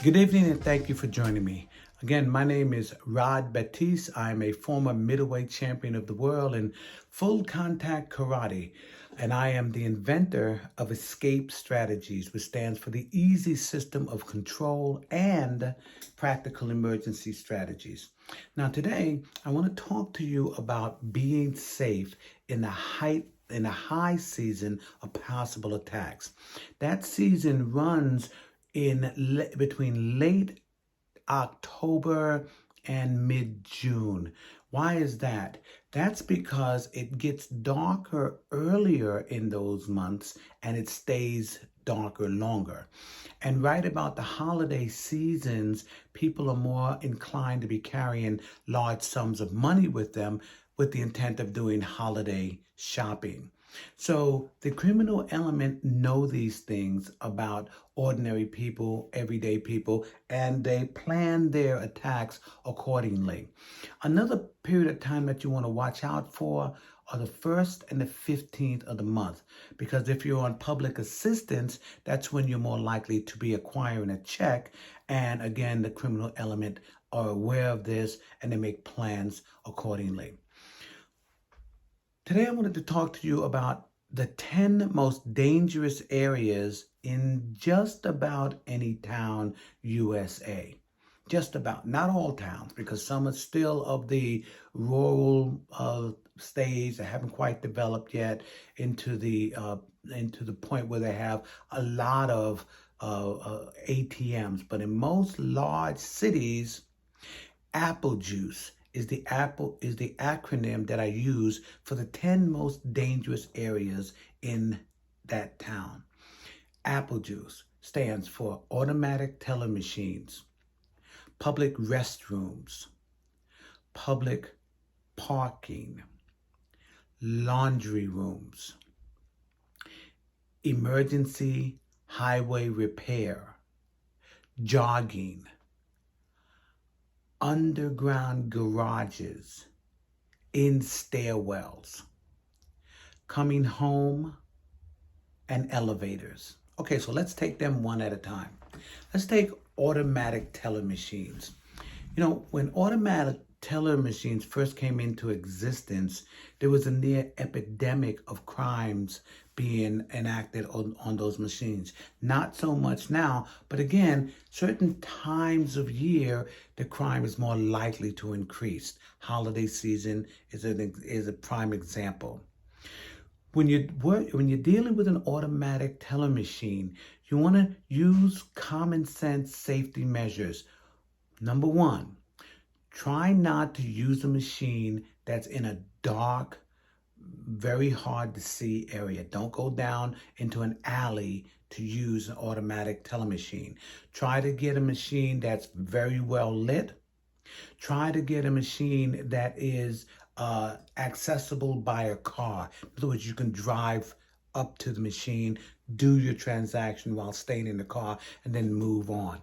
Good evening and thank you for joining me. Again, my name is Rod Batiste. I'm a former middleweight champion of the world in full contact karate, and I am the inventor of Escape Strategies, which stands for the easy system of control and practical emergency strategies. Now, today, I want to talk to you about being safe in the high season of possible attacks. That season runs between late October and mid-June. Why is that? That's because it gets darker earlier in those months and it stays darker longer. And right about the holiday seasons, people are more inclined to be carrying large sums of money with them with the intent of doing holiday shopping. So the criminal element know these things about ordinary people, everyday people, and they plan their attacks accordingly. Another period of time that you want to watch out for are the 1st and the 15th of the month, because if you're on public assistance, that's when you're more likely to be acquiring a check. And again, the criminal element are aware of this and they make plans accordingly. Today, I wanted to talk to you about the 10 most dangerous areas in just about any town, USA. Just about, not all towns, because some are still of the rural stage that haven't quite developed yet into the point where they have a lot of ATMs. But in most large cities, apple juice is the acronym that I use for the 10 most dangerous areas in that town. Apple juice stands for automatic teller machines, public restrooms, public parking, laundry rooms, emergency highway repair, jogging, underground garages, in stairwells, coming home, and elevators. Okay, so let's take them one at a time. Let's take automatic teller machines. You know, when automatic teller machines first came into existence, there was a near epidemic of crimes being enacted on those machines. Not so much now, but again, certain times of year, the crime is more likely to increase. Holiday season is a prime example. When you're dealing with an automatic teller machine, you want to use common sense safety measures. Number one, try not to use a machine that's in a dark, very hard to see area. Don't go down into an alley to use an automatic teller machine. Try to get a machine that's very well lit. Try to get a machine that is accessible by a car. In other words, you can drive up to the machine, do your transaction while staying in the car, and then move on.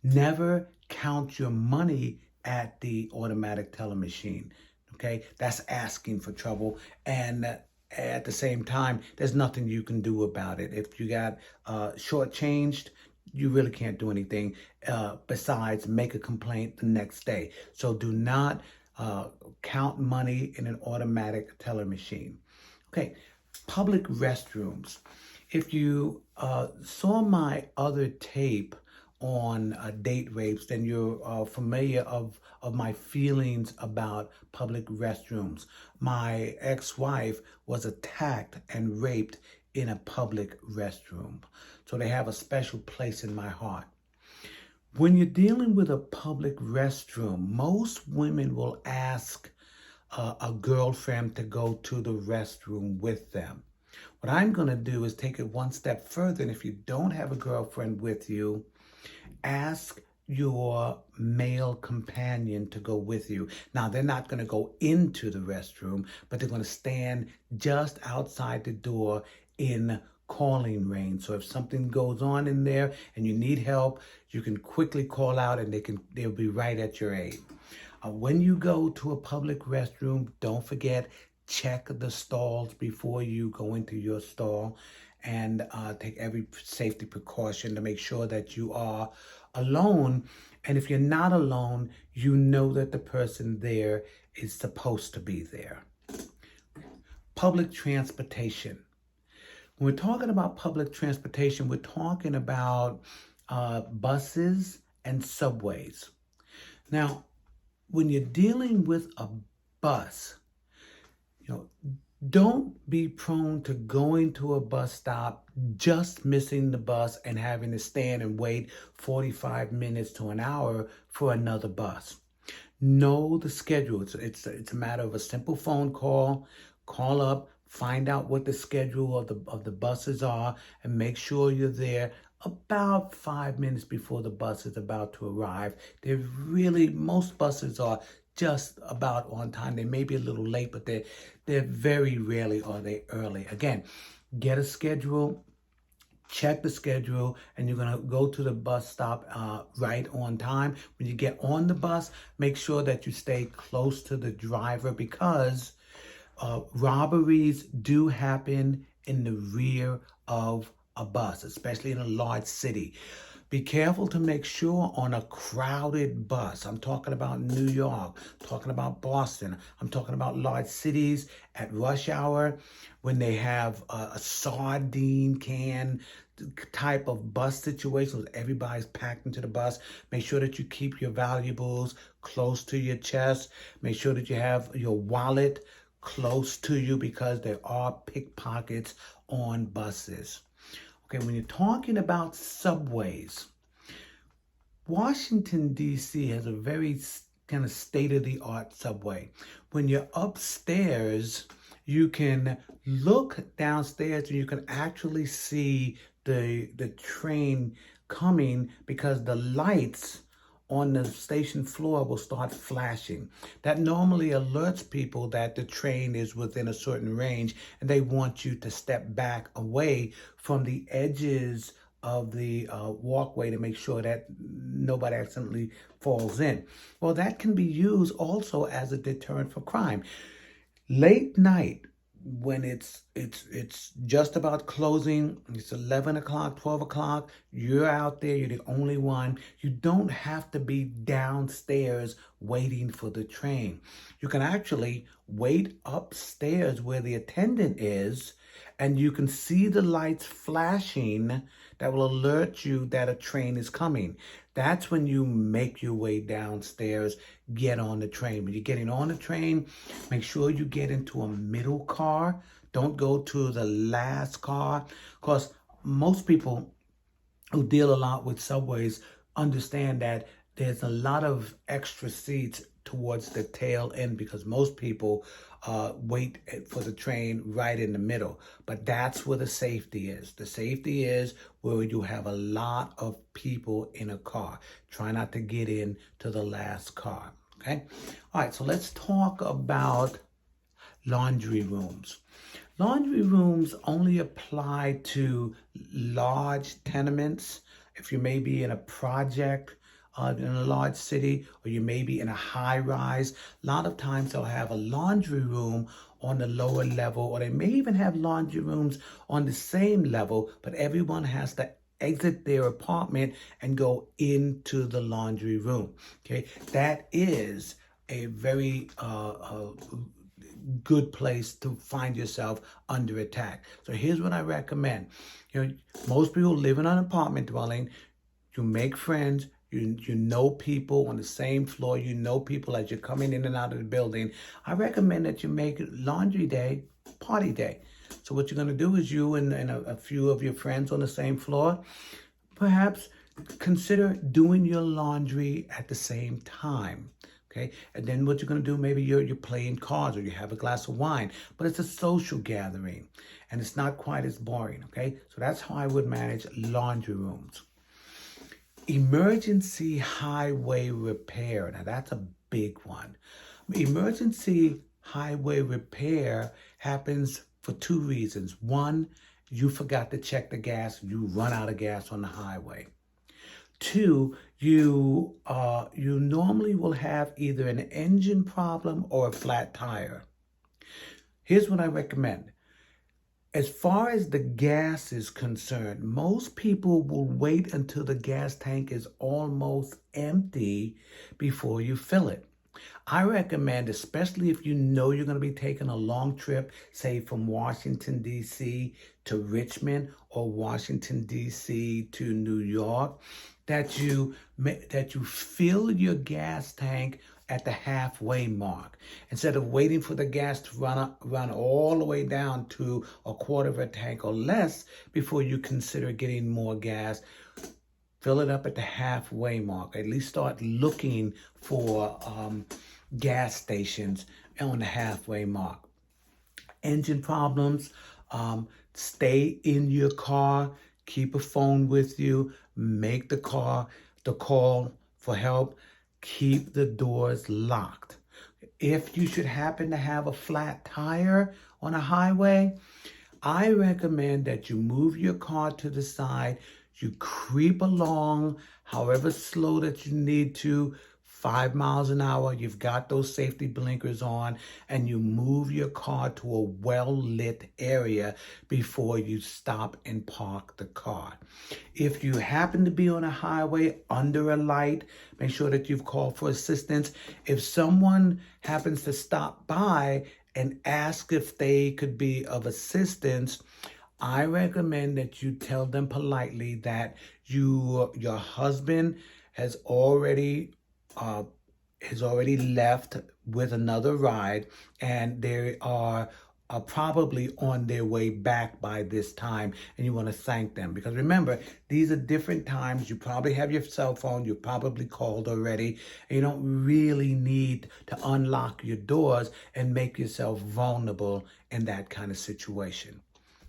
Never count your money at the automatic teller machine. Okay, that's asking for trouble, and at the same time, there's nothing you can do about it. If you got shortchanged, you really can't do anything besides make a complaint the next day. So do not count money in an automatic teller machine. Okay, public restrooms. If you saw my other tape on date rapes, then you're familiar of my feelings about public restrooms. My ex-wife was attacked and raped in a public restroom. So they have a special place in my heart. When you're dealing with a public restroom, most women will ask a girlfriend to go to the restroom with them. What I'm going to do is take it one step further, and if you don't have a girlfriend with you, ask your male companion to go with you. Now, they're not going to go into the restroom, but they're going to stand just outside the door in calling range. So if something goes on in there and you need help, you can quickly call out and they'll be right at your aid. When you go to a public restroom, don't forget, check the stalls before you go into your stall. and take every safety precaution to make sure that you are alone. And if you're not alone, you know that the person there is supposed to be there. Public transportation. When we're talking about public transportation, we're talking about buses and subways. Now, when you're dealing with a bus, you know, don't be prone to going to a bus stop, just missing the bus and having to stand and wait 45 minutes to an hour for another bus. Know the schedule. It's a matter of a simple phone call. Call up, find out what the schedule of the buses are, and make sure you're there about 5 minutes before the bus is about to arrive. Most buses are just about on time. They may be a little late, but they're very rarely are they early. Again, get a schedule. Check the schedule, and you're going to go to the bus stop right on time. When you get on the bus, make sure that you stay close to the driver, because robberies do happen in the rear of a bus, especially in a large city. Be careful to make sure on a crowded bus. I'm talking about New York, talking about Boston. I'm talking about large cities at rush hour when they have a sardine can type of bus situation where everybody's packed into the bus. Make sure that you keep your valuables close to your chest. Make sure that you have your wallet close to you, because there are pickpockets on buses. Okay, when you're talking about subways, Washington, D.C. has a very kind of state-of-the-art subway. When you're upstairs, you can look downstairs and you can actually see the train coming, because the lights on the station floor will start flashing. That normally alerts people that the train is within a certain range, and they want you to step back away from the edges of the walkway to make sure that nobody accidentally falls in. Well, that can be used also as a deterrent for crime. Late night, when it's just about closing, it's 11 o'clock, 12 o'clock, you're out there, you're the only one. You don't have to be downstairs waiting for the train. You can actually wait upstairs where the attendant is, and you can see the lights flashing that will alert you that a train is coming. That's when you make your way downstairs, get on the train. When you're getting on the train, make sure you get into a middle car. Don't go to the last car, because most people who deal a lot with subways understand that there's a lot of extra seats towards the tail end, because most people wait for the train right in the middle. But that's where the safety is. The safety is where you have a lot of people in a car. Try not to get in to the last car. Okay? All right, so let's talk about laundry rooms. Laundry rooms only apply to large tenements. If you may be in a project in a large city, or you may be in a high rise, a lot of times they'll have a laundry room on the lower level, or they may even have laundry rooms on the same level, but everyone has to exit their apartment and go into the laundry room. Okay, that is a very good place to find yourself under attack. So here's what I recommend. Most people live in an apartment dwelling. You make friends. You know people on the same floor. You know people as you're coming in and out of the building. I recommend that you make laundry day party day. So what you're going to do is you and a few of your friends on the same floor, perhaps consider doing your laundry at the same time. Okay, and then what you're going to do, maybe you're playing cards or you have a glass of wine, but it's a social gathering and it's not quite as boring. Okay, so that's how I would manage laundry rooms. Emergency highway repair. Now that's a big one. Emergency highway repair happens for two reasons. One, you forgot to check the gas, you run out of gas on the highway. Two, you normally will have either an engine problem or a flat tire. Here's what I recommend. As far as the gas is concerned, most people will wait until the gas tank is almost empty before you fill it. I recommend, especially if you know you're going to be taking a long trip, say from Washington, D.C. to Richmond or Washington, D.C. to New York, that you fill your gas tank at the halfway mark. Instead of waiting for the gas to run all the way down to a quarter of a tank or less before you consider getting more gas, fill it up at the halfway mark. At least start looking for gas stations on the halfway mark. Engine problems, stay in your car, keep a phone with you, make the call for help, keep the doors locked. If you should happen to have a flat tire on a highway, I recommend that you move your car to the side, you creep along however slow that you need to, 5 miles an hour, you've got those safety blinkers on, and you move your car to a well-lit area before you stop and park the car. If you happen to be on a highway under a light, make sure that you've called for assistance. If someone happens to stop by and ask if they could be of assistance, I recommend that you tell them politely that your husband has already left with another ride, and they are probably on their way back by this time, and you want to thank them. Because remember, these are different times. You probably have your cell phone. You probably called already. And you don't really need to unlock your doors and make yourself vulnerable in that kind of situation.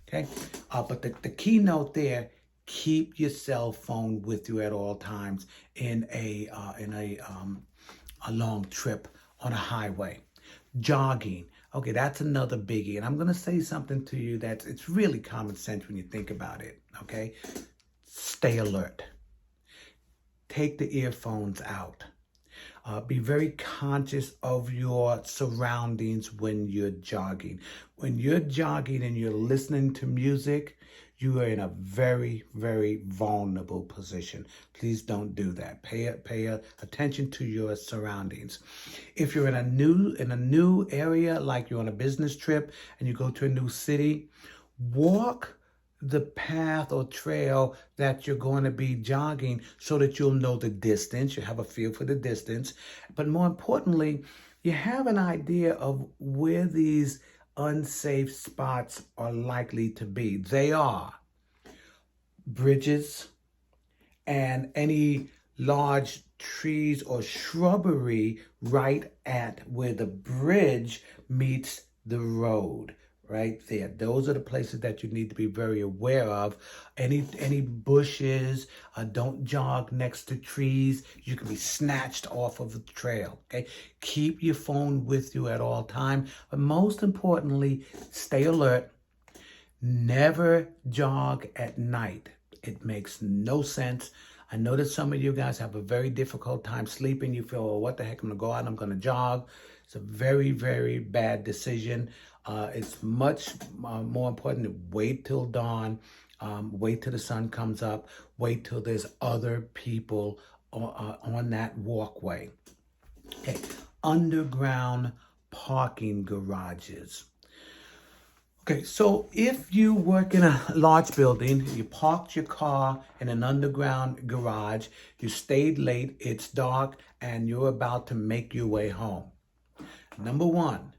Okay? But the key note there, keep your cell phone with you at all times in a long trip on a highway. Jogging. Okay, that's another biggie. And I'm going to say something to you it's really common sense when you think about it. Okay? Stay alert. Take the earphones out. Be very conscious of your surroundings when you're jogging. When you're jogging and you're listening to music, you are in a very, very vulnerable position. Please don't do that. Pay attention to your surroundings. If you're in a new area, like you're on a business trip and you go to a new city, walk the path or trail that you're going to be jogging so that you'll know the distance. You have a feel for the distance. But more importantly, you have an idea of where these unsafe spots are likely to be. They are bridges and any large trees or shrubbery right at where the bridge meets the road. Right there. Those are the places that you need to be very aware of. Any bushes, don't jog next to trees. You can be snatched off of the trail. Okay. Keep your phone with you at all time. But most importantly, stay alert. Never jog at night. It makes no sense. I know that some of you guys have a very difficult time sleeping. You feel, well, what the heck, I'm going to go out and I'm going to jog. It's a very, very bad decision. It's much more important to wait till dawn, wait till the sun comes up, wait till there's other people on that walkway. Okay, underground parking garages. Okay, so if you work in a large building, you parked your car in an underground garage, you stayed late, it's dark, and you're about to make your way home. Number one,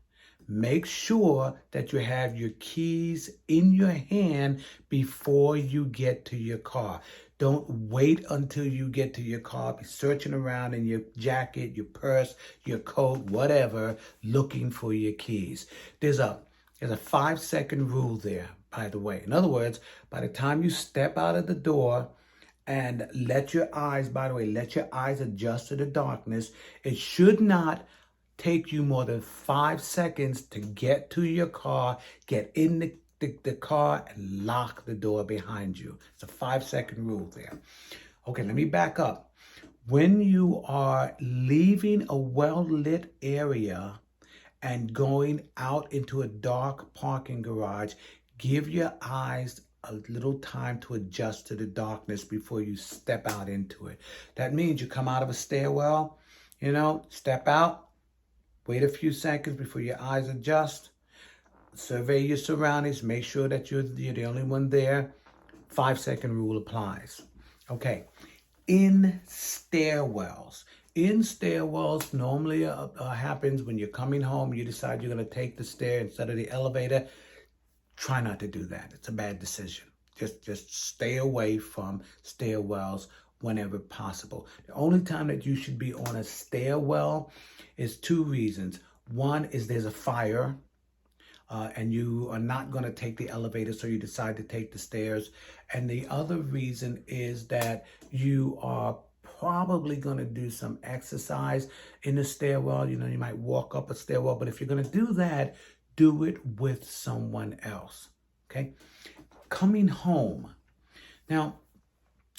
make sure that you have your keys in your hand before you get to your car. Don't wait until you get to your car. Be searching around in your jacket, your purse, your coat, whatever, looking for your keys. There's a 5-second rule there, by the way. In other words, by the time you step out of the door and let your eyes adjust to the darkness, it should not take you more than 5 seconds to get to your car, get in the car, and lock the door behind you. It's a 5-second rule there. Okay, let me back up. When you are leaving a well-lit area and going out into a dark parking garage, Give your eyes a little time to adjust to the darkness before you step out into it. That means you come out of a stairwell, step out, wait a few seconds before your eyes adjust, survey your surroundings, make sure that you're the only one there. 5-second rule applies. Okay, in stairwells. In stairwells, normally happens when you're coming home, you decide you're going to take the stair instead of the elevator. Try not to do that. It's a bad decision. Just stay away from stairwells whenever possible. The only time that you should be on a stairwell is 2 reasons. One is there's a fire, and you are not going to take the elevator, so you decide to take the stairs. And the other reason is that you are probably going to do some exercise in the stairwell. You might walk up a stairwell, but if you're going to do that, do it with someone else, okay? Coming home. Now,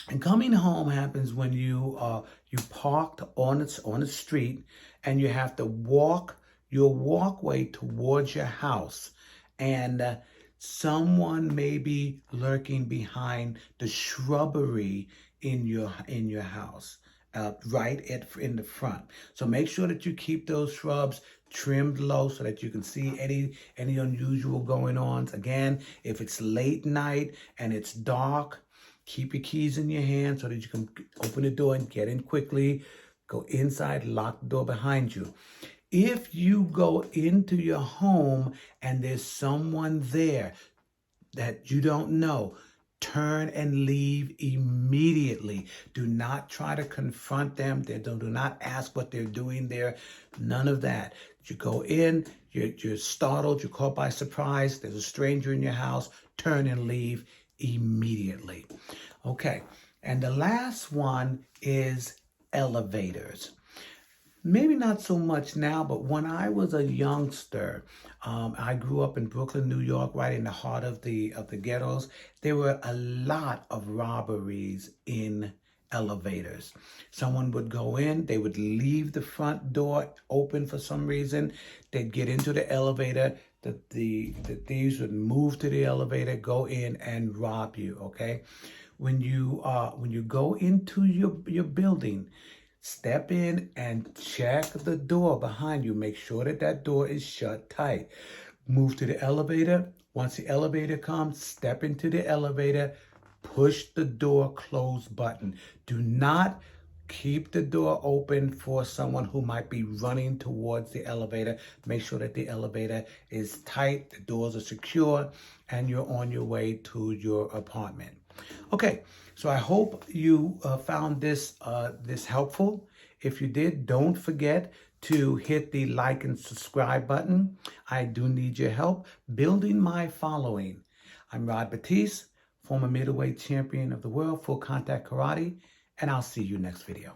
and coming home happens when you parked on the street and you have to walk your walkway towards your house, and someone may be lurking behind the shrubbery in your house, right in the front. So make sure that you keep those shrubs trimmed low so that you can see any unusual going on. Again, if it's late night and it's dark, keep your keys in your hand so that you can open the door and get in quickly. Go inside, lock the door behind you. If you go into your home and there's someone there that you don't know, turn and leave immediately. Do not try to confront them. Do not ask what they're doing there. None of that. You go in, you're startled, you're caught by surprise, there's a stranger in your house, turn and leave immediately. Okay, and the last one is elevators. Maybe not so much now, but when I was a youngster, I grew up in Brooklyn, New York, right in the heart of the ghettos. There were a lot of robberies in elevators. Someone would go in, they would leave the front door open for some reason. They'd get into the elevator. The thieves would move to the elevator, go in, and rob you. Okay, when you go into your building, step in and check the door behind you. Make sure that door is shut tight. Move to the elevator. Once the elevator comes, step into the elevator. Push the door close button. Do not keep the door open for someone who might be running towards the elevator. Make sure that the elevator is tight, the doors are secure, and you're on your way to your apartment. Okay, so I hope you found this helpful. If you did, don't forget to hit the like and subscribe button. I do need your help building my following. I'm Rod Batiste, former middleweight champion of the world, full contact karate, and I'll see you next video.